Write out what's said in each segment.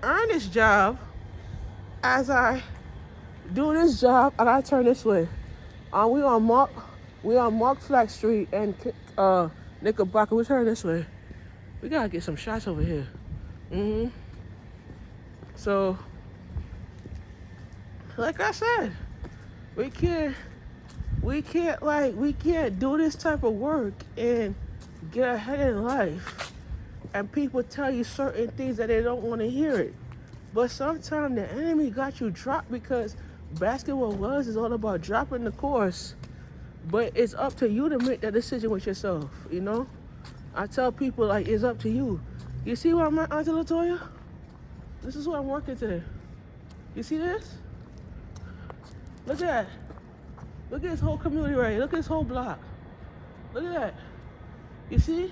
Earn this job as I do this job and I turn this way. We on Mark Flat Street and Knickerbocker. We turn this way. We gotta get some shots over here. So, like I said, we can't do this type of work and get ahead in life. And people tell you certain things that they don't want to hear it. But sometimes the enemy got you dropped because basketball is all about dropping the course. But it's up to you to make that decision with yourself, you know? I tell people, like, it's up to you. You see where I'm at, Auntie Latoya? This is where I'm working today. You see this? Look at that. Look at this whole community right here. Look at this whole block. Look at that. You see?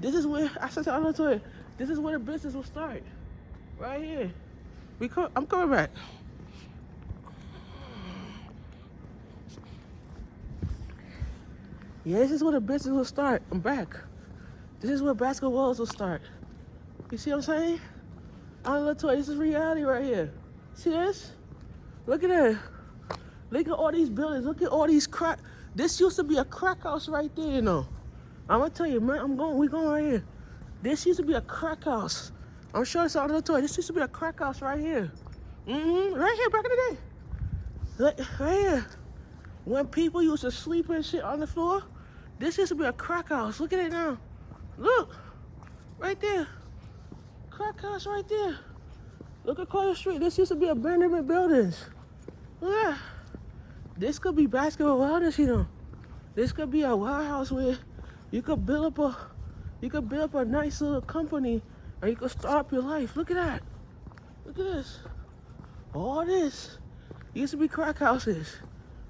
This is where, I said to Auntie Latoya, this is where the business will start. Right here. I'm coming back. Yeah, this is where the business will start. I'm back. This is where basketball will start. You see what I'm saying? Latoya, this is reality right here. See this? Look at that. Look at all these buildings. Look at all these crack. This used to be a crack house right there, you know. I'm gonna tell you, man, we going right here. This used to be a crack house. I'm sure it's Latoya. This used to be a crack house right here. Right here, back in the day. Like, right here. When people used to sleep and shit on the floor, this used to be a crack house. Look at it now. Look. Right there. Crack house right there. Look across the street. This used to be abandoned buildings. Look at that. This could be basketball wellness, you know. This could be a warehouse where you could build up a nice little company and you could start up your life. Look at that. Look at this. All this used to be crack houses.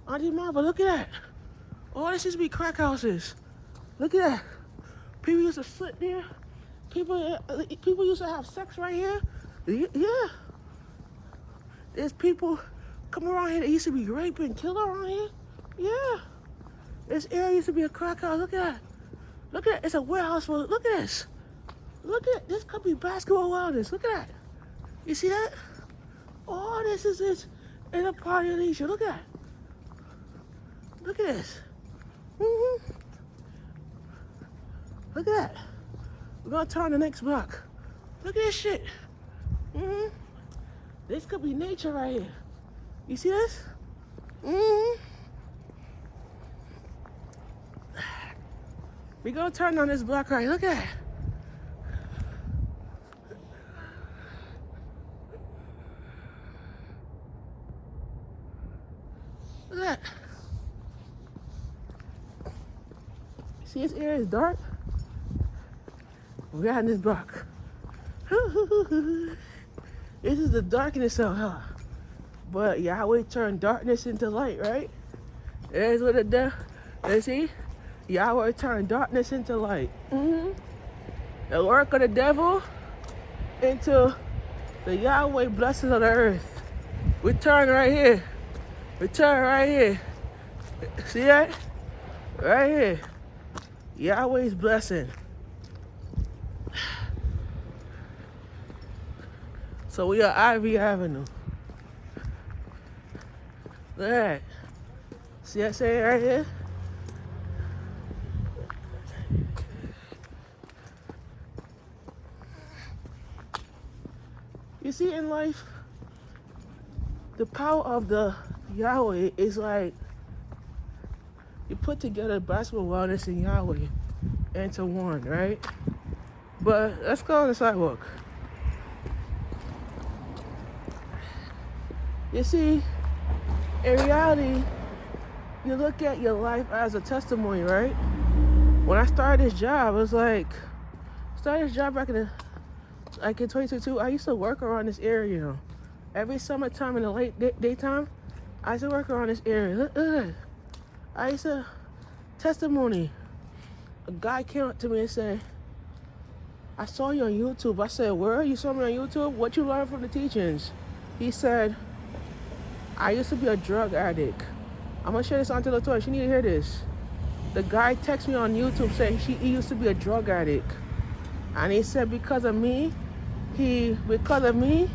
Auntie Mama, look at that. All this used to be crack houses. Look at that. People used to sit there. People used to have sex right here. Yeah. There's people come around here that used to be raped and killed around here. Yeah. This area used to be a crack house. Look at that. Look at it. It's a warehouse for, look at this. Look at it. This could be basketball wellness. Look at that. You see that? All this is in a party of leisure. Look at that. Look at this. Look at that. We're gonna turn the next block. Look at this shit. This could be nature right here. You see this? We gonna turn on this block right here. Look at that. Look at that. See, this area is dark. We're in this block. This is the darkness of hell. But Yahweh turned darkness into light, right? That's what it does. You see? Yahweh turned darkness into light. The work of the devil into the Yahweh blessings of the earth. We turn right here. We turn right here. See that? Right here. Yahweh's blessing. So we are Ivy Avenue. Look at that. See that saying right here? You see, in life, the power of the Yahweh is like you put together basketball wellness and Yahweh into one, right? But let's go on the sidewalk. You see, in reality, you look at your life as a testimony, right? When I started this job, it was like, back in 2022, I used to work around this area, you know. Every summertime in the late daytime, I used to work around this area. Look. I used to, testimony. A guy came up to me and said, I saw you on YouTube. I said, where? You saw me on YouTube? What you learned from the teachings? He said, I used to be a drug addict. I'm gonna share this onto Latoya. She need to hear this. The guy texted me on YouTube saying he used to be a drug addict. And he said because of me Because of me,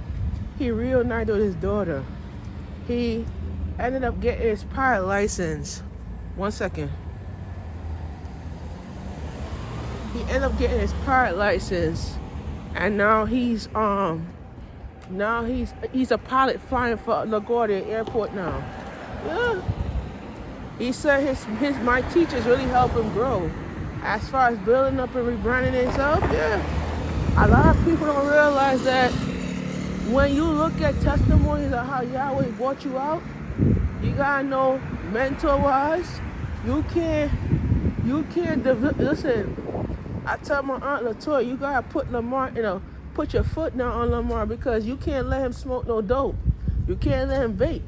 he reunited with his daughter. He ended up getting his pilot license. 1 second. He ended up getting his pilot license, and now he's a pilot flying for LaGuardia Airport now. Yeah. He said my teachers really helped him grow. As far as building up and rebranding himself, yeah. A lot of people don't realize that when you look at testimonies of how Yahweh brought you out, you gotta know mentor-wise, you can't listen. I tell my aunt Latoya, you gotta put your foot down on Lamar, because you can't let him smoke no dope. You can't let him vape.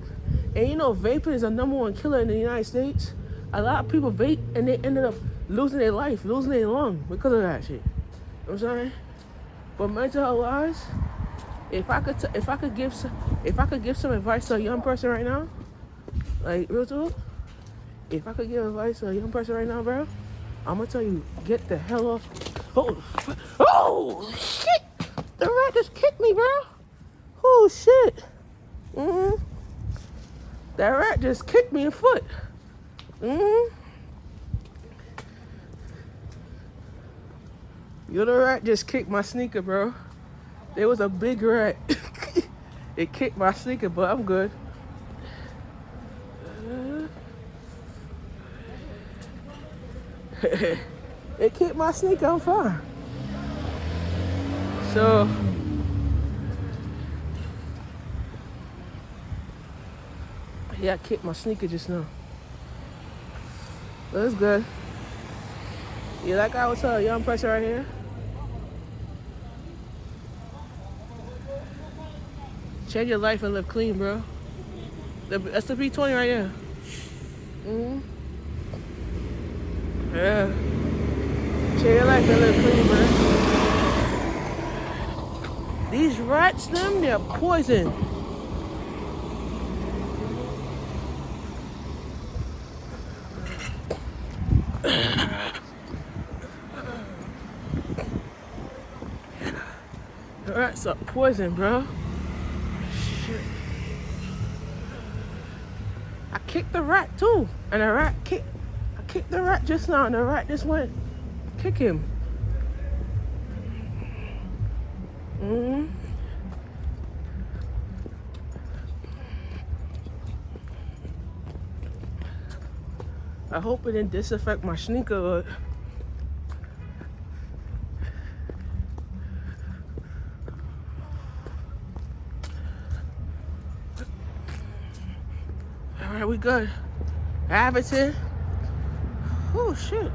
And you know, vaping is the #1 killer in the United States. A lot of people vape and they ended up losing their life, losing their lung because of that shit. You know what I'm saying? But mental health wise, if I could give some advice to a young person right now, like real talk, if I could give advice to a young person right now, bro, I'm gonna tell you, get the hell off. Oh shit! The rat just kicked me, bro. Oh shit. That rat just kicked me in the foot. The rat just kicked my sneaker, bro. There was a big rat. It kicked my sneaker, but I'm good. It kicked my sneaker, I'm fine. So, yeah, I kicked my sneaker just now. That's good. Yeah, like I was telling a young person right here, change your life and live clean, bro. That's the B20 right here. Yeah. Change your life and live clean, bro. These rats, they're poison. The rats are poison, bro. Shit. I kicked the rat too, and I kicked the rat just now, and the rat just went kick him. I hope it didn't disaffect my sneaker. Alright, we good. Abington. Oh shit.